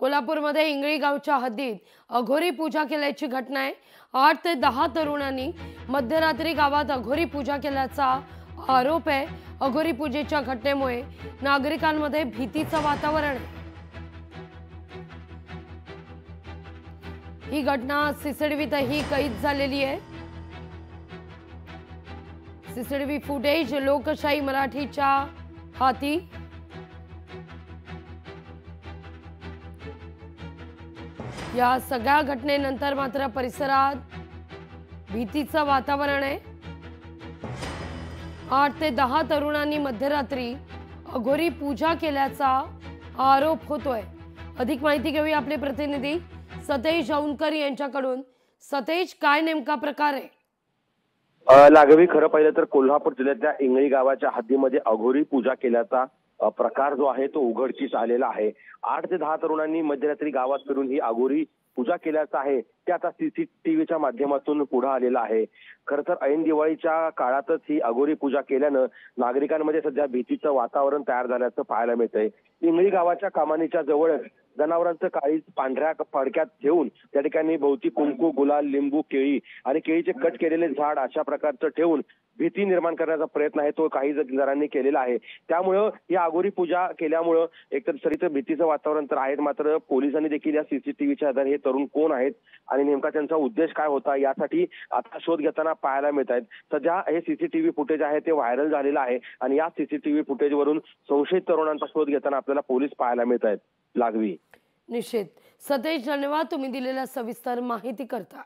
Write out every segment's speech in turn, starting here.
कोल्हापूरमध्ये इंगळी गावच्या हद्दीत अघोरी पूजा केल्याची घटना आहे। 8 ते 10 तरुणांनी मध्यरात्री गावात अघोरी पूजा केल्याचा आरोप आहे। अघोरी पूजेच्या घटनेमुळे नागरिकांमध्ये भीतीचं वातावरण आहे। ही घटना सीसीटीव्हीतही कैद झालेली आहे। सीसीटीव्ही फुटेज लोकशाही मराठीच्या हाती। या सगळ्या घटनेनंतर मात्र परिसरात भीतीचं वातावरण आहे। 8 ते 10 तरुणांनी मध्यरात्री अघोरी पूजा केल्याचा आरोप होतोय। अधिक माहिती घेऊया आपले प्रतिनिधी सतेज औंधकर यांच्याकडून। सतेज, काय नेमका प्रकार आहे? लागवी खरं पाहिलं तर कोल्हापूर जिल्ह्यातल्या इंगळी गावाच्या हद्दीमध्ये अघोरी पूजा केल्याचा प्रकार जो आहे तो उघडकीस आलेला आहे। 8 ते 10 तरुणांनी मध्यरात्री गावात फिरून ही अघोरी पूजा केल्याचं आहे ते आता सीसीटीव्हीच्या माध्यमातून पुढे आलेलं आहे। खरं तर ऐन दिवाळीच्या काळातच ही अघोरी पूजा केल्यानं नागरिकांमध्ये सध्या भीतीचं वातावरण तयार झाल्याचं पाहायला मिळतंय। इंगळी गावाच्या कमानीच्या जवळच जनावरांचं काळीज पांढऱ्या फडक्यात ठेवून त्या ठिकाणी भोवती कुंकू, गुलाल, लिंबू, केळी आणि केळीचे कट केलेले झाड अशा प्रकारचं ठेवून भीती निर्माण करण्याचा प्रयत्न आहे तो काही जणांनी केलेला आहे। त्यामुळं ही अघोरी पूजा केल्यामुळं एकतर सरीचं भीतीचं वातावरण तर आहे, मात्र पोलिसांनी देखील या सीसीटीव्हीच्या आधारे हे तरुण कोण आहेत आणि नेमका त्यांचा उद्देश काय होता यासाठी आता शोध घेताना पाहायला मिळत आहेत। सध्या हे सीसीटीव्ही फुटेज आहे ते व्हायरल झालेलं आहे आणि या सीसीटीव्ही फुटेजवरून संशयित तरुणांचा शोध घेताना आपल्याला पोलीस पाहायला मिळत आहेत। लागवी निश्चित सतेज, धन्यवाद तुम्ही दिलेल्या सविस्तर माहिती करता।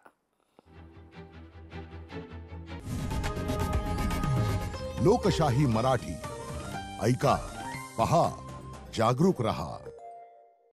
लोकशाही मराठी ऐका, पहा, जागरूक रहा।